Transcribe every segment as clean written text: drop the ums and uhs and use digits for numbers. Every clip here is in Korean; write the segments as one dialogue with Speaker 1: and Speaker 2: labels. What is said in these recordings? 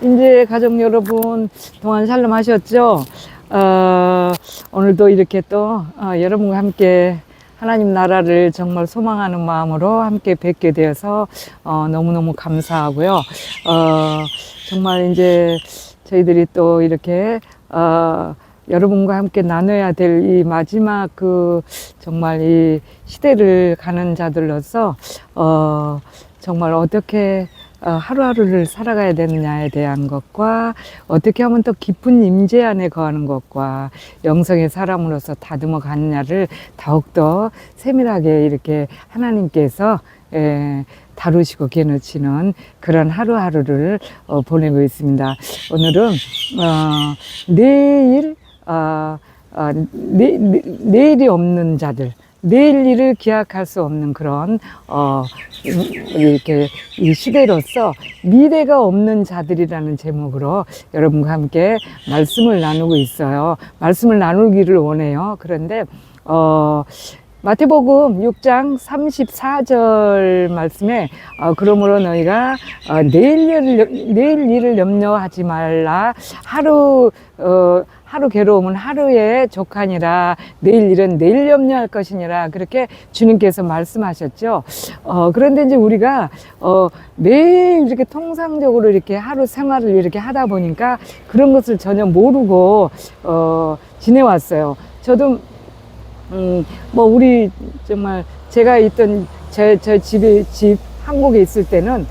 Speaker 1: 인제 가족 여러분, 동안 샬롬 하셨죠? 오늘도 이렇게 또 여러분과 함께 하나님 나라를 정말 소망하는 마음으로 함께 뵙게 되어서 너무너무 감사하고요. 정말 이제 저희들이 또 이렇게 여러분과 함께 나눠야 될 이 마지막 정말 이 시대를 가는 자들로서 정말 어떻게 하루하루를 살아가야 되느냐에 대한 것과 어떻게 하면 더 깊은 임재 안에 거하는 것과 영성의 사람으로서 다듬어 가느냐를 더욱더 세밀하게 이렇게 하나님께서 다루시고 겨누치는 그런 하루하루를 보내고 있습니다. 오늘은 내일이 없는 자들, 내일 일을 기약할 수 없는 그런 이렇게 이 시대로서 미래가 없는 자들이라는 제목으로 여러분과 함께 말씀을 나누고 있어요. 말씀을 나누기를 원해요. 그런데 마태복음 6장 34절 말씀에 그러므로 너희가 내일 일을 염려하지 말라. 하루 괴로움은 하루에 족하니라. 내일 일은 내일 염려할 것이니라. 그렇게 주님께서 말씀하셨죠. 그런데 이제 우리가 매일 이렇게 통상적으로 이렇게 하루 생활을 이렇게 하다 보니까 그런 것을 전혀 모르고 지내왔어요. 저도 우리 정말 제가 있던 제 집 한국에 있을 때는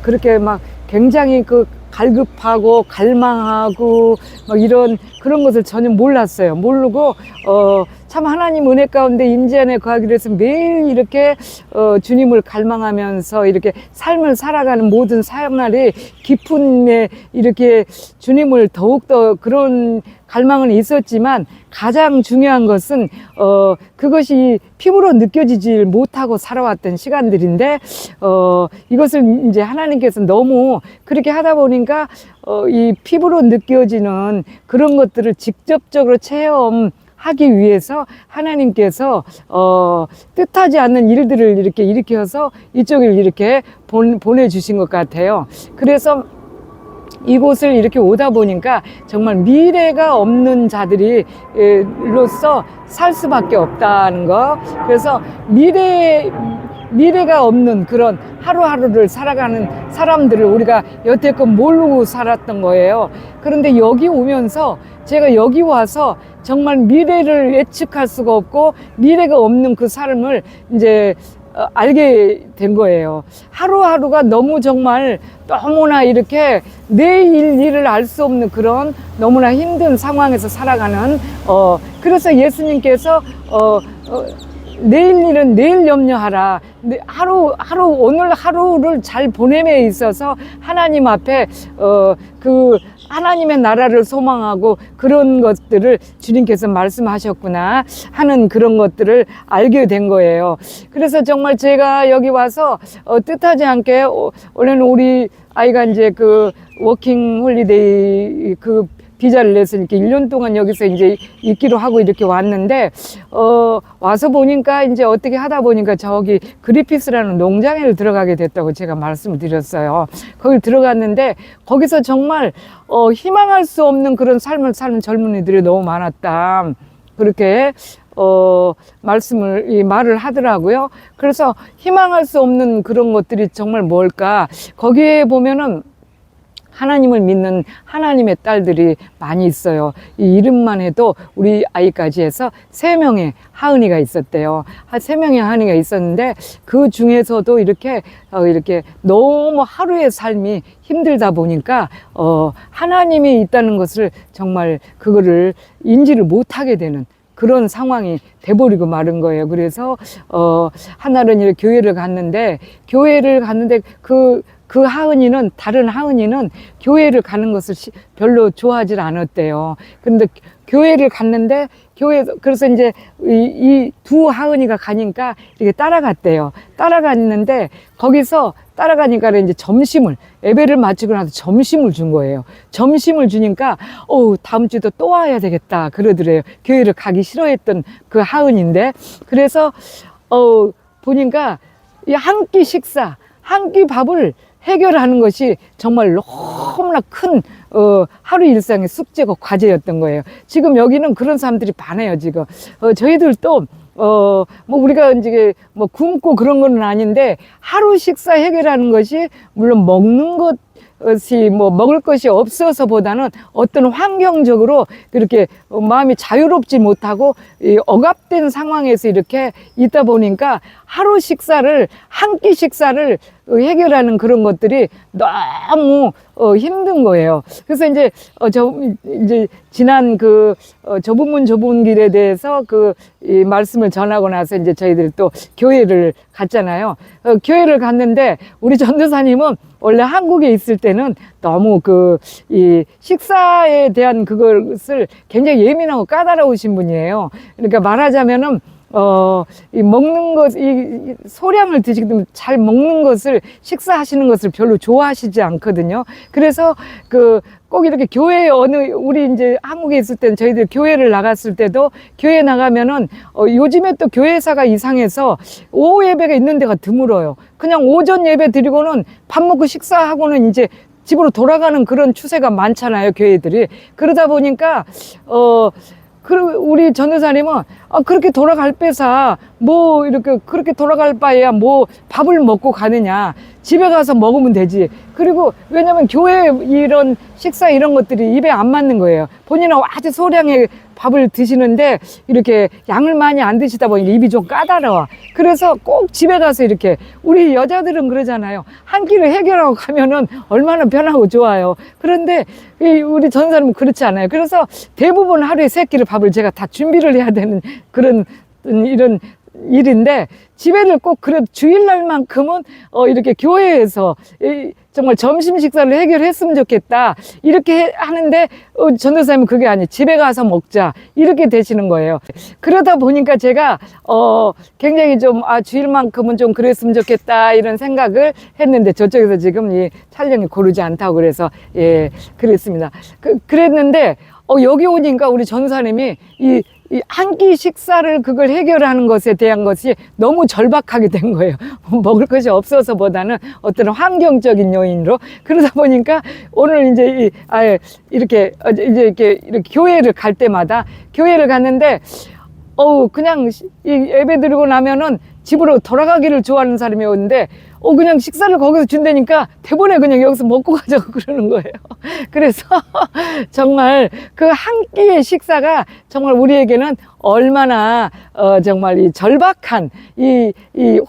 Speaker 1: 그렇게 막 굉장히 갈급하고 갈망하고 막 그런 것을 전혀 몰랐어요. 모르고 참 하나님 은혜 가운데 임재 안에 거하기로 해서 매일 이렇게 주님을 갈망하면서 이렇게 삶을 살아가는 모든 사역날이 기쁨에 이렇게 주님을 더욱더 그런 갈망은 있었지만 가장 중요한 것은 그것이 피부로 느껴지질 못하고 살아왔던 시간들인데 이것을 이제 하나님께서 너무 그렇게 하다 보니까 이 피부로 느껴지는 그런 것들을 직접적으로 체험하기 위해서 하나님께서 뜻하지 않는 일들을 이렇게 일으켜서 이쪽을 이렇게 보내주신 것 같아요. 그래서 이곳을 이렇게 오다 보니까 정말 미래가 없는 자들로서 살 수밖에 없다는 거. 그래서 미래가 없는 그런 하루하루를 살아가는 사람들을 우리가 여태껏 모르고 살았던 거예요. 그런데 여기 오면서 제가 여기 와서 정말 미래를 예측할 수가 없고 미래가 없는 그 삶을 이제 알게 된 거예요. 하루하루가 정말 너무나 이렇게 내일 일을 알 수 없는 그런 너무나 힘든 상황에서 살아가는 그래서 예수님께서 내일 일은 내일 염려하라. 오늘 하루를 잘 보냄에 있어서 하나님 앞에 하나님의 나라를 소망하고 그런 것들을 주님께서 말씀하셨구나 하는 그런 것들을 알게 된 거예요. 그래서 정말 제가 여기 와서 뜻하지 않게 원래는 우리 아이가 이제 워킹 홀리데이 비자를 내서 이렇게 1년 동안 여기서 이제 있기로 하고 이렇게 왔는데, 와서 보니까 이제 어떻게 하다 보니까 저기 그리피스라는 농장에 들어가게 됐다고 제가 말씀을 드렸어요. 거기 들어갔는데, 거기서 정말, 희망할 수 없는 그런 삶을 사는 젊은이들이 너무 많았다. 그렇게, 말을 하더라고요. 그래서 희망할 수 없는 그런 것들이 정말 뭘까? 거기에 보면은, 하나님을 믿는 하나님의 딸들이 많이 있어요. 이 이름만 해도 우리 아이까지 해서 3명의 하은이가 있었대요. 3명의 하은이가 있었는데 그 중에서도 이렇게 너무 하루의 삶이 힘들다 보니까 하나님이 있다는 것을 정말 그거를 인지를 못하게 되는 그런 상황이 돼버리고 마른 거예요. 그래서 하나는 이렇게 교회를 갔는데 다른 하은이는 교회를 가는 것을 별로 좋아하지 않았대요. 그런데 교회를 갔는데, 그래서 이제 이 두 하은이가 가니까 이렇게 따라갔대요. 따라갔는데, 거기서 따라가니까 이제 예배를 마치고 나서 점심을 준 거예요. 점심을 주니까, 다음 주에도 또 와야 되겠다. 그러더래요. 교회를 가기 싫어했던 그 하은인데. 그래서, 보니까 한 끼 밥을 해결하는 것이 정말 너무나 큰 하루 일상의 숙제고 과제였던 거예요. 지금 여기는 그런 사람들이 많아요, 지금. 저희들도 뭐 우리가 이제 뭐 굶고 그런 건 아닌데 하루 식사 해결하는 것이 물론 먹는 것이 뭐 먹을 것이 없어서 보다는 어떤 환경적으로 그렇게 마음이 자유롭지 못하고 이 억압된 상황에서 이렇게 있다 보니까 하루 식사를 한 끼 식사를 해결하는 그런 것들이 너무 힘든 거예요. 그래서 이제 이제 지난 좁은 좁은 길에 대해서 이 말씀을 전하고 나서 이제 저희들이 또 교회를 갔잖아요. 교회를 갔는데 우리 전도사님은 원래 한국에 있을 때는 너무 이 식사에 대한 그것을 굉장히 예민하고 까다로우신 분이에요. 그러니까 말하자면은 이 먹는 것, 이 소량을 드시기 때문에 잘 먹는 것을, 식사하시는 것을 별로 좋아하시지 않거든요. 그래서 꼭 이렇게 우리 이제 한국에 있을 때는 저희들 교회를 나갔을 때도 교회 나가면은, 요즘에 또 교회사가 이상해서 오후 예배가 있는 데가 드물어요. 그냥 오전 예배 드리고는 밥 먹고 식사하고는 이제 집으로 돌아가는 그런 추세가 많잖아요, 교회들이. 그러다 보니까, 우리 전도사님은 그렇게 돌아갈 빼사 뭐 이렇게 그렇게 돌아갈 바에야 뭐 밥을 먹고 가느냐, 집에 가서 먹으면 되지. 그리고 왜냐면 교회 이런 식사 이런 것들이 입에 안 맞는 거예요. 본인은 아주 소량의 밥을 드시는데 이렇게 양을 많이 안 드시다 보니 입이 좀 까다로워. 그래서 꼭 집에 가서 이렇게, 우리 여자들은 그러잖아요. 한 끼를 해결하고 가면은 얼마나 편하고 좋아요. 그런데 우리 전사님은 그렇지 않아요. 그래서 대부분 하루에 3끼를 밥을 제가 다 준비를 해야 되는 그런 이런 일인데, 집에를 꼭 그래도 주일날만큼은 이렇게 교회에서 정말 점심 식사를 해결했으면 좋겠다 이렇게 하는데, 전도사님은 그게 아니에요. 집에 가서 먹자 이렇게 되시는 거예요. 그러다 보니까 제가 굉장히 좀 주일만큼은 좀 그랬으면 좋겠다 이런 생각을 했는데, 저쪽에서 지금 이 촬영이 고르지 않다고 그래서 그랬습니다. 그랬는데 여기 오니까 우리 전도사님이 이 한 끼 식사를 그걸 해결하는 것에 대한 것이 너무 절박하게 된 거예요. 먹을 것이 없어서 보다는 어떤 환경적인 요인으로. 그러다 보니까 오늘 이제 이렇게 교회를 갈 때마다, 교회를 갔는데 그냥 이 예배 드리고 나면은 집으로 돌아가기를 좋아하는 사람이 오는데, 그냥 식사를 거기서 준다니까 대본에 그냥 여기서 먹고 가자고 그러는 거예요. 그래서 정말 그 한 끼의 식사가 정말 우리에게는 얼마나 정말 이 절박한 이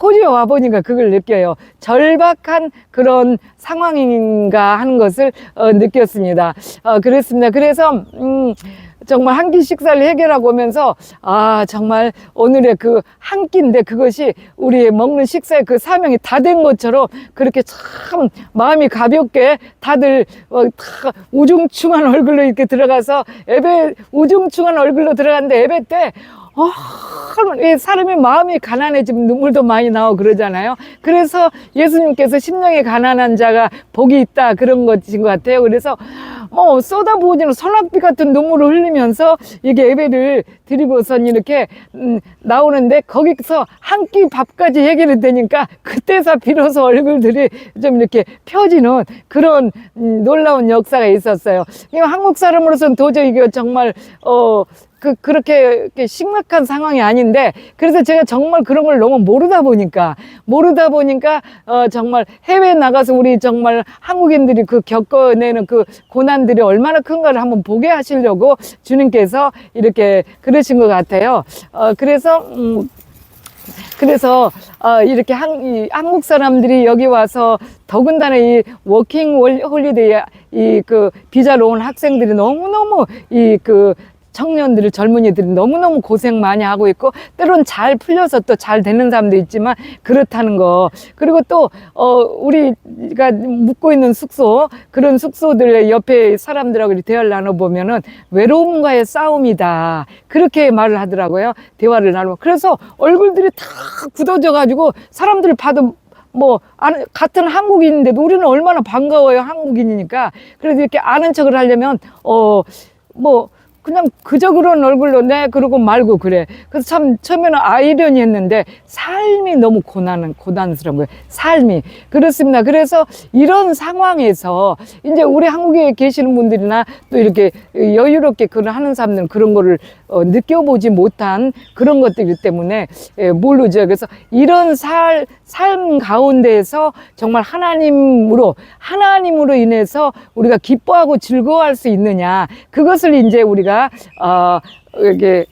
Speaker 1: 호주에 와보니까 그걸 느껴요. 절박한 그런 상황인가 하는 것을 느꼈습니다. 그랬습니다. 그래서 정말 한 끼 식사를 해결하고 오면서 정말 오늘의 그 한 끼인데 그것이 우리의 먹는 식사의 그 사명이 다 된 것처럼 그렇게 참 마음이 가볍게 다들 다 우중충한 얼굴로 이렇게 들어가서 우중충한 얼굴로 들어갔는데, 예배 때 사람의 마음이 가난해지면 눈물도 많이 나오고 그러잖아요. 그래서 예수님께서 심령이 가난한 자가 복이 있다 그런 것인 것 같아요. 그래서 쏟아부어지는 소낙비 같은 눈물을 흘리면서 이게 예배를 드리고선 이렇게 나오는데, 거기서 한 끼 밥까지 해결이 되니까 그때서 비로소 얼굴들이 좀 이렇게 펴지는 그런 놀라운 역사가 있었어요. 한국 사람으로서는 도저히 이거 정말 그렇게 심각한 상황이 아닌데, 그래서 제가 정말 그런 걸 너무 모르다 보니까 정말 해외에 나가서 우리 정말 한국인들이 겪어내는 그 고난들이 얼마나 큰가를 한번 보게 하시려고 주님께서 이렇게 그러신 것 같아요. 그래서 이렇게 한국 사람들이 여기 와서 더군다나 이 워킹 홀리데이 비자로 온 학생들이 너무너무 청년들이, 젊은이들이 너무너무 고생 많이 하고 있고, 때론 잘 풀려서 또 잘 되는 사람도 있지만 그렇다는 거. 그리고 또 우리가 묵고 있는 숙소, 그런 숙소들의 옆에 사람들하고 대화를 나눠보면은 외로움과의 싸움이다 그렇게 말을 하더라고요. 대화를 나누고. 그래서 얼굴들이 다 굳어져 가지고 사람들을 봐도 같은 한국인인데도 우리는 얼마나 반가워요, 한국인이니까. 그래서 이렇게 아는 척을 하려면 그냥 그저 그런 얼굴로 네 그러고 말고 그래. 그래서 참 처음에는 아이러니했는데 삶이 너무 고단스러운 거예요. 삶이 그렇습니다. 그래서 이런 상황에서 이제 우리 한국에 계시는 분들이나 또 이렇게 여유롭게 그런 하는 사람들은 그런 거를 느껴보지 못한 그런 것들이기 때문에 모르죠. 그래서 이런 삶 가운데에서 정말 하나님으로 인해서 우리가 기뻐하고 즐거워할 수 있느냐, 그것을 이제 우리가 이렇게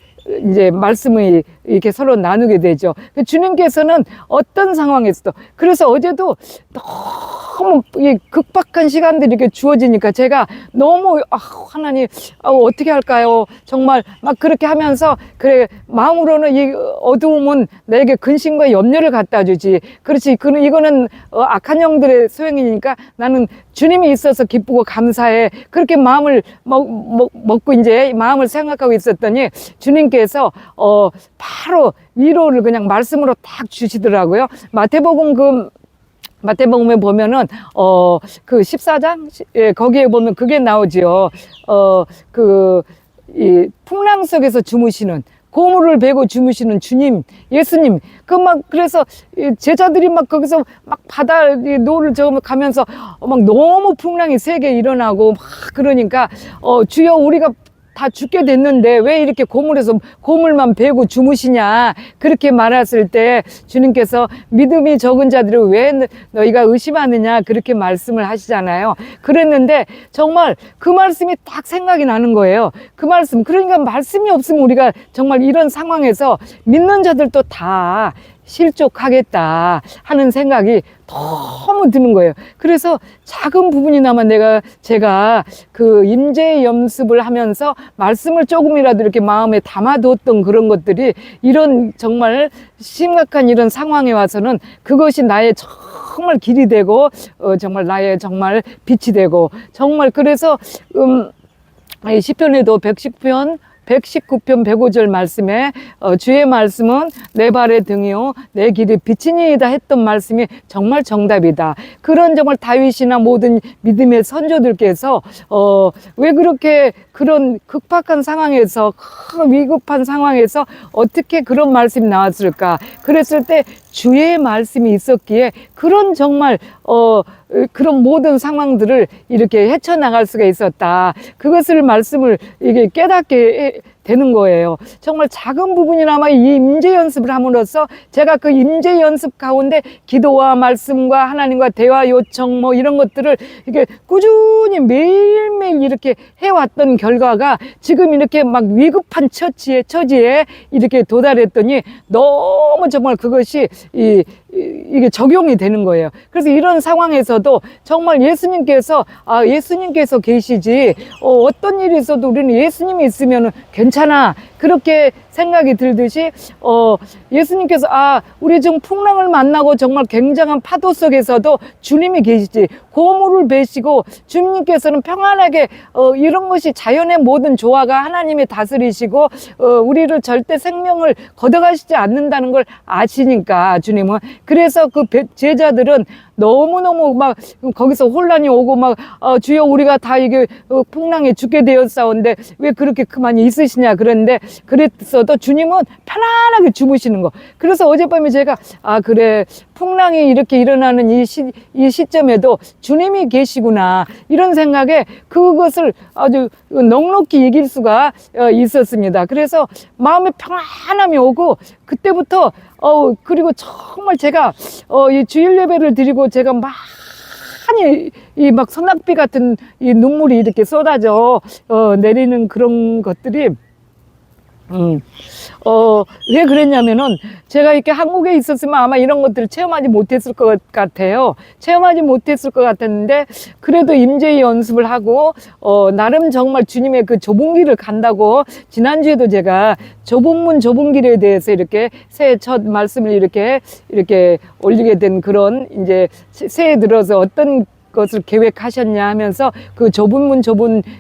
Speaker 1: 이제 말씀을 이렇게 서로 나누게 되죠. 주님께서는 어떤 상황에서도, 그래서 어제도 너무 극박한 시간들이 이렇게 주어지니까 제가 너무 하나님 어떻게 할까요? 정말 막 그렇게 하면서 그래 마음으로는 이 어두움은 나에게 근심과 염려를 갖다 주지. 그렇지. 이거는 악한 영들의 소용이니까 나는 주님이 있어서 기쁘고 감사해. 그렇게 마음을 먹고 이제 마음을 생각하고 있었더니 주님께서 바로 위로를 그냥 말씀으로 딱 주시더라고요. 마태복음에 보면은 그 14장 거기에 보면 그게 나오지요. 이 풍랑 속에서 주무시는, 고물을 베고 주무시는 주님, 예수님. 그래서 제자들이 막 거기서 막 바다 노를 가면서 막 너무 풍랑이 세게 일어나고 막 그러니까 주여 우리가 다 죽게 됐는데 왜 이렇게 고물만 베고 주무시냐, 그렇게 말했을 때 주님께서 믿음이 적은 자들을 왜 너희가 의심하느냐, 그렇게 말씀을 하시잖아요. 그랬는데 정말 그 말씀이 딱 생각이 나는 거예요. 그 말씀, 그러니까 말씀이 없으면 우리가 정말 이런 상황에서 믿는 자들도 다 실족하겠다 하는 생각이 너무 드는 거예요. 그래서 작은 부분이나마 제가 그 임재 연습을 하면서 말씀을 조금이라도 이렇게 마음에 담아뒀던 그런 것들이 이런 정말 심각한 이런 상황에 와서는 그것이 나의 정말 길이 되고 정말 나의 정말 빛이 되고, 정말 그래서 시편에도 119편 105절 말씀에 주의 말씀은 내 발의 등이요 내 길이 빛이니이다 했던 말씀이 정말 정답이다. 그런 정말 다윗이나 모든 믿음의 선조들께서 왜 그렇게 그런 급박한 상황에서, 위급한 상황에서 어떻게 그런 말씀이 나왔을까? 그랬을 때 주의 말씀이 있었기에 그런 정말 그런 모든 상황들을 이렇게 헤쳐나갈 수가 있었다. 그것을 말씀을 이게 깨닫게 되는 거예요. 정말 작은 부분이나마 이 임재 연습을 함으로써 제가 그 임재 연습 가운데 기도와 말씀과 하나님과 대화 요청 이런 것들을 이렇게 꾸준히 매일매일 이렇게 해왔던 결과가 지금 이렇게 막 위급한 처지에 이렇게 도달했더니 너무 정말 그것이 이게 적용이 되는 거예요. 그래서 이런 상황에서도 정말 예수님께서 계시지, 어떤 일이 있어도 우리는 예수님이 있으면 괜찮아, 그렇게 생각이 들듯이 예수님께서 우리 지금 풍랑을 만나고 정말 굉장한 파도 속에서도 주님이 계시지, 고물을 베시고 주님께서는 평안하게 이런 것이 자연의 모든 조화가 하나님이 다스리시고 우리를 절대 생명을 걷어가시지 않는다는 걸 아시니까 주님은. 그래서 그 제자들은 너무너무 막 거기서 혼란이 오고 막 주여 우리가 다 이게 풍랑에 죽게 되었사온데 왜 그렇게 그만 있으시냐 그랬는데, 그랬어도 주님은 편안하게 주무시는 거. 그래서 어젯밤에 제가 그래 풍랑이 이렇게 일어나는 이 시점에도 주님이 계시구나, 이런 생각에 그것을 아주 넉넉히 이길 수가 있었습니다. 그래서 마음에 평안함이 오고 그때부터 그리고 정말 제가 이 주일 예배를 드리고 제가 많이 막 소낙비 같은 이 눈물이 이렇게 쏟아져 내리는 그런 것들이 왜 그랬냐면은 제가 이렇게 한국에 있었으면 아마 이런 것들을 체험하지 못했을 것 같아요. 체험하지 못했을 것 같았는데 그래도 임재 연습을 하고 나름 정말 주님의 그 좁은 길을 간다고, 지난주에도 제가 좁은 길에 대해서 이렇게 새해 첫 말씀을 이렇게 올리게 된 그런, 이제 새해 들어서 어떤 것을 계획하셨냐 하면서 그 좁은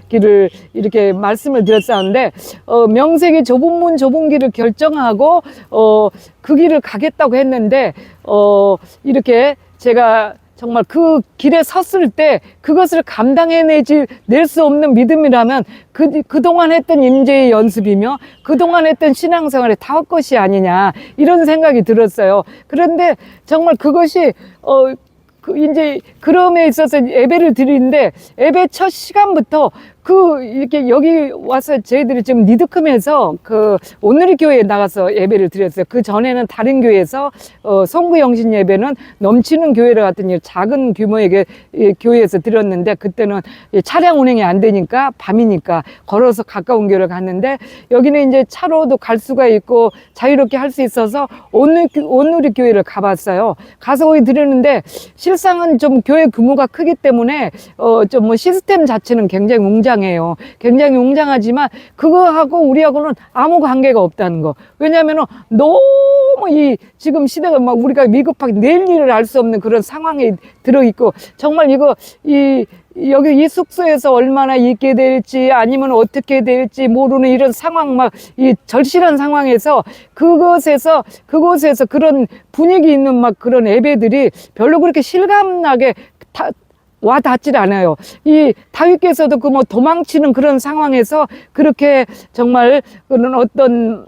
Speaker 1: 길을 이렇게 말씀을 드렸었는데, 명색이 좁은 길을 결정하고 그 길을 가겠다고 했는데 이렇게 제가 정말 그 길에 섰을 때 그것을 낼 수 없는 믿음이라면 그동안 했던 임재의 연습이며 그동안 했던 신앙생활의 다 헛것이 아니냐, 이런 생각이 들었어요. 그런데 정말 그것이 이제 그럼에 있어서 예배를 드리는데 예배 첫 시간부터 이렇게 여기 와서 저희들이 지금 니드컴에서 오늘의 교회에 나가서 예배를 드렸어요. 그 전에는 다른 교회에서 송구 영신 예배는 넘치는 교회를 같은 작은 규모의 교회에서 드렸는데, 그때는 차량 운행이 안 되니까 밤이니까 걸어서 가까운 교회를 갔는데, 여기는 이제 차로도 갈 수가 있고 자유롭게 할 수 있어서 오늘의 교회를 가봤어요. 가서 거기 드렸는데 실상은 좀 교회 규모가 크기 때문에 좀 뭐 시스템 자체는 굉장히 웅장해요. 굉장히 웅장하지만 그거하고 우리하고는 아무 관계가 없다는 거. 왜냐하면 너무 지금 시대가 막 우리가 미급하게 내일 일을 알 수 없는 그런 상황에 들어있고, 정말 여기 이 숙소에서 얼마나 있게 될지 아니면 어떻게 될지 모르는 이런 상황, 막 이 절실한 상황에서 그곳에서 그런 분위기 있는 막 그런 예배들이 별로 그렇게 실감나게 와 닿질 않아요. 이 다윗께서도 그 뭐 도망치는 그런 상황에서 그렇게 정말 그런 어떤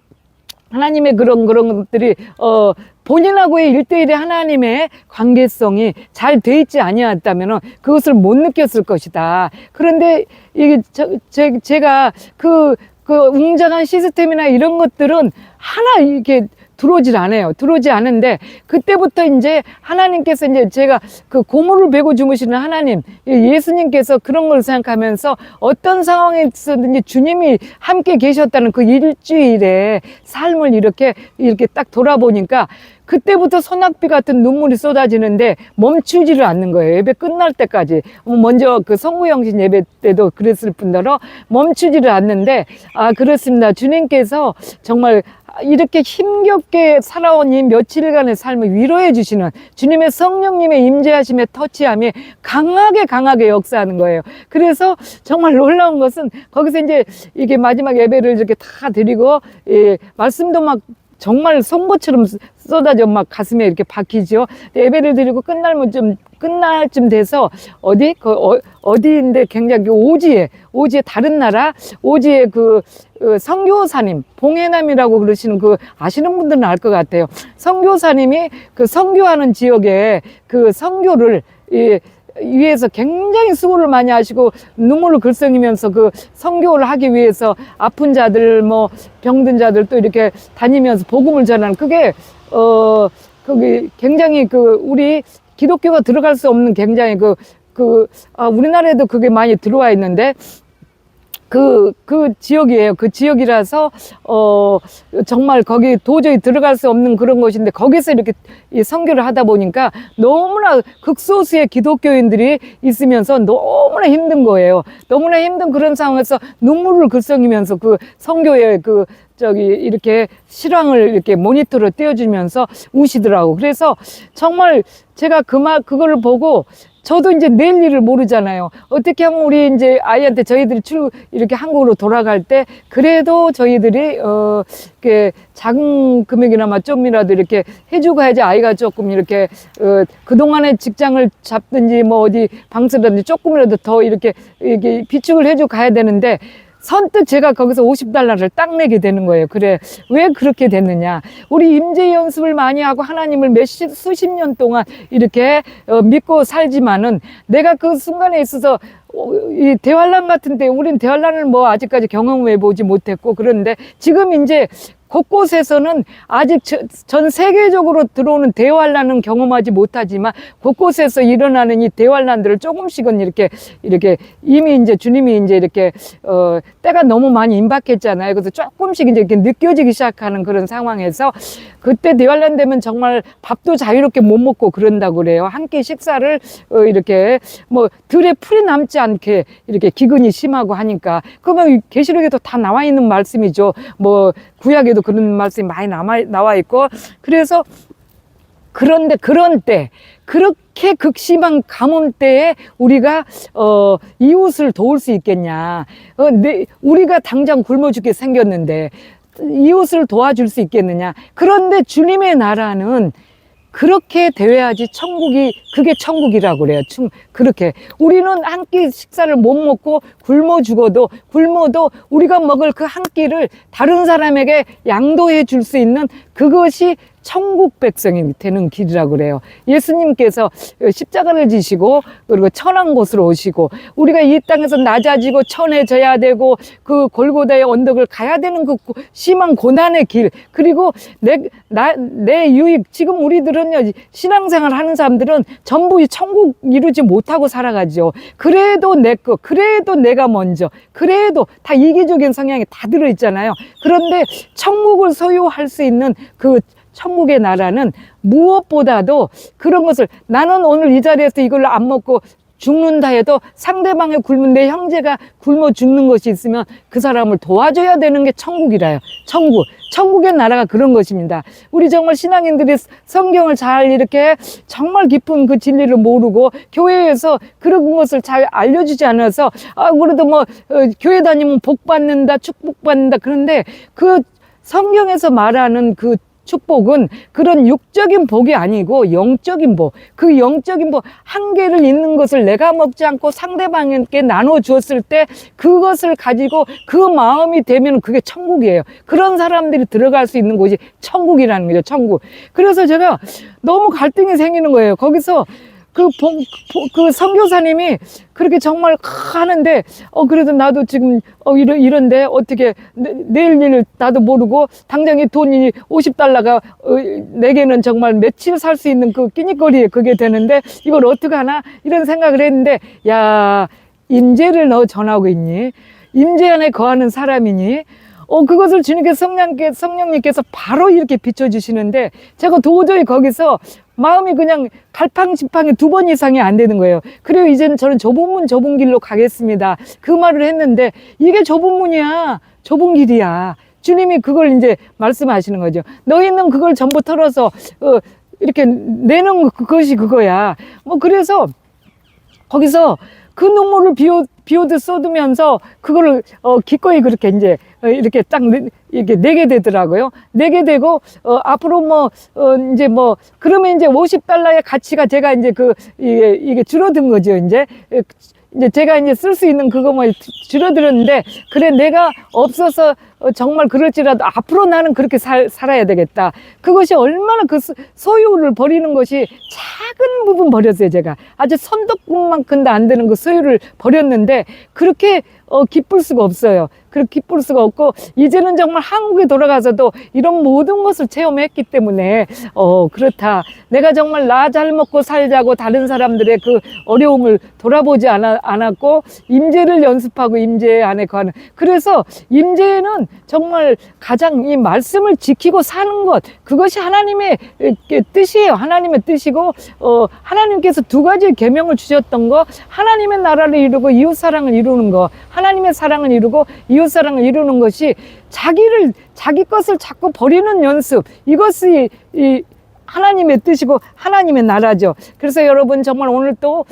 Speaker 1: 하나님의 그런 것들이 본인하고의 일대일의 하나님의 관계성이 잘 돼 있지 아니었다면 그것을 못 느꼈을 것이다. 그런데 이게 제가 그 웅장한 시스템이나 이런 것들은 하나 이렇게 들어오질 않아요. 들어오지 않은데, 그때부터 이제 하나님께서 이제 제가 그 고물을 베고 주무시는 하나님, 예수님께서 그런 걸 생각하면서 어떤 상황에서든지 주님이 함께 계셨다는 그 일주일의 삶을 이렇게 딱 돌아보니까 그때부터 소낙비 같은 눈물이 쏟아지는데 멈추지를 않는 거예요. 예배 끝날 때까지. 먼저 그 성구영신 예배 때도 그랬을 뿐더러 멈추지를 않는데, 그렇습니다. 주님께서 정말 이렇게 힘겹게 살아온 이 며칠간의 삶을 위로해 주시는 주님의 성령님의 임재하심의 터치함이 강하게 역사하는 거예요. 그래서 정말 놀라운 것은 거기서 이제 이게 마지막 예배를 이렇게 다 드리고, 말씀도 막 정말 송곳처럼 쏟아져 막 가슴에 이렇게 박히죠. 예배를 드리고 끝날 쯤 돼서 어디인데 굉장히 오지에 다른 나라 오지에 선교사님 봉해남이라고 그러시는 아시는 분들은 알 것 같아요. 선교사님이 선교하는 지역에 선교를 위해서 굉장히 수고를 많이 하시고 눈물을 글썽이면서 선교를 하기 위해서 아픈 자들 뭐 병든 자들 또 이렇게 다니면서 복음을 전하는 그게 굉장히 우리 기독교가 들어갈 수 없는 굉장히 우리나라에도 그게 많이 들어와 있는데 그 지역이에요. 그 지역이라서 정말 거기 도저히 들어갈 수 없는 그런 곳인데 거기서 이렇게 선교를 하다 보니까 너무나 극소수의 기독교인들이 있으면서 너무나 힘든 거예요. 너무나 힘든 그런 상황에서 눈물을 글썽이면서 선교에 이렇게 실황을 이렇게 모니터로 띄워주면서 우시더라고. 그래서 정말 제가 그거를 보고 저도 이제 내일 일을 모르잖아요. 어떻게 하면 우리 이제 아이한테 저희들이 이렇게 한국으로 돌아갈 때 그래도 저희들이 이렇게 작은 금액이나마 좀이라도 이렇게 해주고 해야지 아이가 조금 이렇게 그동안의 직장을 잡든지 뭐 어디 방쓰든지 조금이라도 더 이렇게 비축을 해주고 가야 되는데 선뜻 제가 거기서 $50를 딱 내게 되는 거예요. 그래, 왜 그렇게 됐느냐? 우리 임재 연습을 많이 하고 하나님을 수십 년 동안 이렇게 믿고 살지만은 내가 그 순간에 있어서 이 대환란 같은데 우린 대환란을 뭐 아직까지 경험해 보지 못했고, 그런데 지금 이제 곳곳에서는 아직 전 세계적으로 들어오는 대환란은 경험하지 못하지만 곳곳에서 일어나는 이 대환란들을 조금씩은 이렇게 이미 이제 주님이 이제 이렇게 때가 너무 많이 임박했잖아요. 그래서 조금씩 이제 이렇게 느껴지기 시작하는 그런 상황에서 그때 대환란 되면 정말 밥도 자유롭게 못 먹고 그런다고 그래요. 한 끼 식사를 이렇게 뭐 들에 풀이 남지 않게 이렇게 기근이 심하고 하니까, 그러면 계시록에도 다 나와 있는 말씀이죠. 뭐 구약에도 그런 말씀이 많이 나와 있고. 그래서 그런데 그런 때 그렇게 극심한 가뭄 때에 우리가 이웃을 도울 수 있겠냐? 우리가 당장 굶어 죽게 생겼는데 이웃을 도와줄 수 있겠느냐? 그런데 주님의 나라는 그렇게 되어야지 천국이, 그게 천국이라고 그래요. 그렇게. 우리는 한 끼 식사를 못 먹고 굶어도 우리가 먹을 그 한 끼를 다른 사람에게 양도해 줄 수 있는 그것이 천국 백성이 되는 길이라고 그래요. 예수님께서 십자가를 지시고 그리고 천한 곳으로 오시고 우리가 이 땅에서 낮아지고 천해져야 되고 그 골고다의 언덕을 가야 되는 그 심한 고난의 길, 그리고 내 유익, 지금 우리들은요, 신앙생활 하는 사람들은 전부 천국 이루지 못하고 살아가죠. 그래도 그래도 내가 먼저, 그래도 다 이기적인 성향이 다 들어있잖아요. 그런데 천국을 소유할 수 있는 그 천국의 나라는 무엇보다도 그런 것을, 나는 오늘 이 자리에서 이걸 안 먹고 죽는다 해도 상대방이 굶은 내 형제가 굶어 죽는 것이 있으면 그 사람을 도와줘야 되는 게 천국이라요. 천국의 나라가 그런 것입니다. 우리 정말 신앙인들이 성경을 잘 이렇게 정말 깊은 그 진리를 모르고 교회에서 그런 것을 잘 알려주지 않아서 그래도 교회 다니면 복 받는다, 축복 받는다. 그런데 그 성경에서 말하는 그 축복은 그런 육적인 복이 아니고 영적인 복, 그 영적인 복, 한계를 있는 것을 내가 먹지 않고 상대방에게 나눠 주었을 때 그것을 가지고 그 마음이 되면 그게 천국이에요. 그런 사람들이 들어갈 수 있는 곳이 천국이라는 거죠. 천국. 그래서 제가 너무 갈등이 생기는 거예요. 거기서 그 선교사님이 그렇게 정말 하는데, 그래도 나도 지금, 이런데, 어떻게, 내일 일 나도 모르고, 당장 이 돈이 $50가, 내게는 정말 며칠 살 수 있는 그 끼니거리에 그게 되는데, 이걸 어떻게 하나? 이런 생각을 했는데, 야, 임재를 너 전하고 있니? 임재 안에 거하는 사람이니? 그것을 주님께서 성령님께서 바로 이렇게 비춰주시는데, 제가 도저히 거기서 마음이 그냥 갈팡질팡이 2번 이상이 안 되는 거예요. 그리고 이제는 저는 좁은 길로 가겠습니다. 그 말을 했는데, 이게 좁은 문이야. 좁은 길이야. 주님이 그걸 이제 말씀하시는 거죠. 너희는 그걸 전부 털어서, 이렇게 내는 그것이 그거야. 그래서, 거기서 그 눈물을 비오듯 쏟으면서 그거를 기꺼이 그렇게 이제 이렇게 딱 이렇게 내게 되더라고요. 내게 되고 앞으로 이제 그러면 이제 $50의 가치가 제가 이제 이게 줄어든 거죠. 이제 제가 이제 쓸 수 있는 그거 줄어들었는데, 그래 내가 없어서 정말 그럴지라도 앞으로 나는 그렇게 살아야 되겠다. 그것이 얼마나 그 소유를 버리는 것이 작은 부분 버렸어요. 제가 아주 손톱만큼도 안 되는 그 소유를 버렸는데 그렇게 기쁠 수가 없어요. 그렇게 기쁠 수가 없고, 이제는 정말 한국에 돌아가서도 이런 모든 것을 체험했기 때문에 그렇다. 내가 정말 나 잘 먹고 살자고 다른 사람들의 그 어려움을 돌아보지 않았고 임재를 연습하고 임재 안에 거하는, 그래서 임재는 정말 가장 이 말씀을 지키고 사는 것, 그것이 하나님의 뜻이에요. 하나님의 뜻이고, 하나님께서 2가지의 계명을 주셨던 거, 하나님의 나라를 이루고 이웃사랑을 이루는 거, 하나님의 사랑을 이루고 이웃사랑을 이루는 것이 자기 것을 자꾸 버리는 연습, 이것이 하나님의 뜻이고 하나님의 나라죠. 그래서 여러분 정말 오늘 또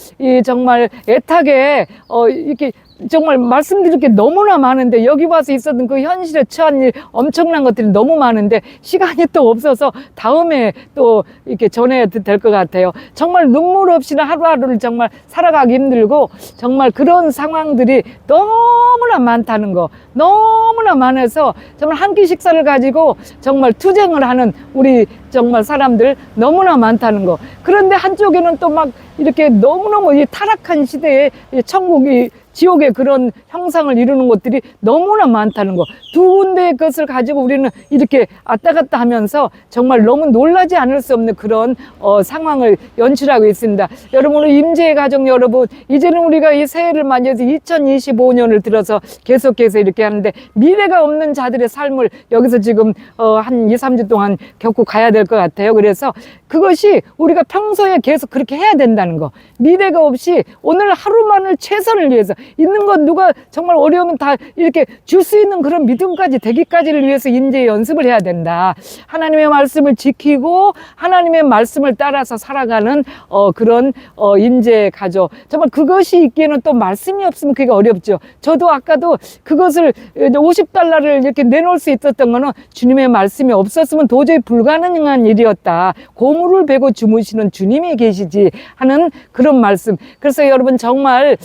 Speaker 1: 정말 애타게 이렇게 정말 말씀드릴 게 너무나 많은데, 여기 와서 있었던 그 현실에 처한 일, 엄청난 것들이 너무 많은데 시간이 또 없어서 다음에 또 이렇게 전해야 될 것 같아요. 정말 눈물 없이는 하루하루를 정말 살아가기 힘들고, 정말 그런 상황들이 너무나 많다는 거, 너무나 많아서 정말 한 끼 식사를 가지고 정말 투쟁을 하는 우리 정말 사람들 너무나 많다는 거. 그런데 한쪽에는 또 막 이렇게 너무너무 이 타락한 시대에 천국이 지옥의 그런 형상을 이루는 것들이 너무나 많다는 거. 2군데의 것을 가지고 우리는 이렇게 왔다 갔다 하면서 정말 너무 놀라지 않을 수 없는 그런 상황을 연출하고 있습니다. 여러분, 우리 임재의 가족 여러분, 이제는 우리가 이 새해를 맞이해서 2025년을 들어서 계속해서 이렇게 하는데, 미래가 없는 자들의 삶을 여기서 지금 한 2, 3주 동안 겪고 가야 될 것 같아요. 그래서 그것이 우리가 평소에 계속 그렇게 해야 된다는 거. 미래가 없이 오늘 하루만을 최선을 위해서, 있는 건 누가 정말 어려우면 다 이렇게 줄 수 있는 그런 믿음까지 되기까지를 위해서 인재 연습을 해야 된다. 하나님의 말씀을 지키고 하나님의 말씀을 따라서 살아가는 그런 인재 가져. 정말 그것이 있기에는 또 말씀이 없으면 그게 어렵죠. 저도 아까도 그것을 50달러를 이렇게 내놓을 수 있었던 거는 주님의 말씀이 없었으면 도저히 불가능한 일이었다. 고물을 베고 주무시는 주님이 계시지 하는 그런 말씀. 그래서 여러분 정말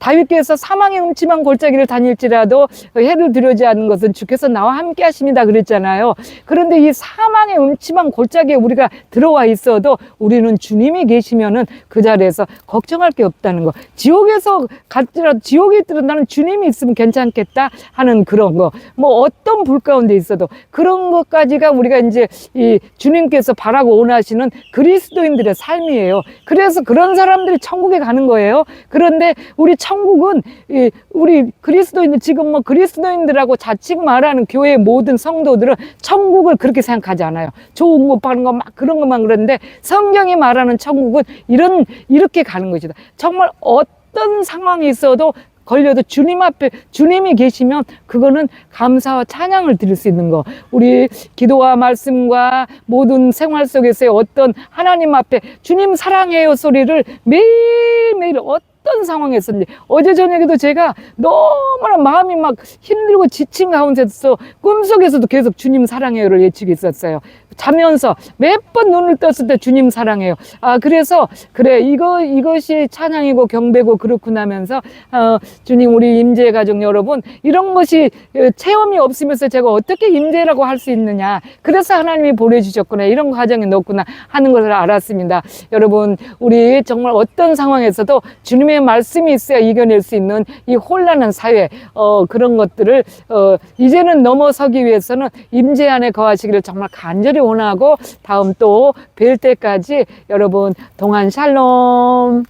Speaker 1: 다윗께서 사망의 음침한 골짜기를 다닐지라도 해를 두려지 않는 것은 주께서 나와 함께 하십니다 그랬잖아요. 그런데 이 사망의 음침한 골짜기에 우리가 들어와 있어도 우리는 주님이 계시면은 그 자리에서 걱정할 게 없다는 거. 지옥에서 갔더라도 지옥에 있더라도 나는 주님이 있으면 괜찮겠다 하는 그런 거. 뭐 어떤 불 가운데 있어도 그런 것까지가 우리가 이제 이 주님께서 바라고 원하시는 그리스도인들의 삶이에요. 그래서 그런 사람들이 천국에 가는 거예요. 그런데 우리 천국은 우리 그리스도인들, 지금 뭐 그리스도인들하고 자칭 말하는 교회의 모든 성도들은 천국을 그렇게 생각하지 않아요. 좋은 것 받는 거 막 그런 것만. 그러는데 성경이 말하는 천국은 이렇게 가는 것이다. 정말 어떤 상황이 있어도 걸려도 주님 앞에 주님이 계시면 그거는 감사와 찬양을 드릴 수 있는 거. 우리 기도와 말씀과 모든 생활 속에서의 어떤 하나님 앞에 주님 사랑해요 소리를 매일매일 어떤 상황에서인지. 어제 저녁에도 제가 너무나 마음이 막 힘들고 지친 가운데서 꿈속에서도 계속 주님 사랑해요를 외치고 있었어요. 자면서 몇 번 눈을 떴을 때 주님 사랑해요. 그래서 그래 이것이 찬양이고 경배고 그렇구나 하면서 주님, 우리 임재 가족 여러분, 이런 것이 체험이 없으면서 제가 어떻게 임재라고 할 수 있느냐, 그래서 하나님이 보내주셨구나, 이런 과정에 넣었구나 하는 것을 알았습니다. 여러분, 우리 정말 어떤 상황에서도 주님의 말씀이 있어야 이겨낼 수 있는 이 혼란한 사회, 그런 것들을 이제는 넘어서기 위해서는 임재 안에 거하시기를 정말 간절히 원하고, 다음 또 뵐 때까지 여러분 동안 샬롬.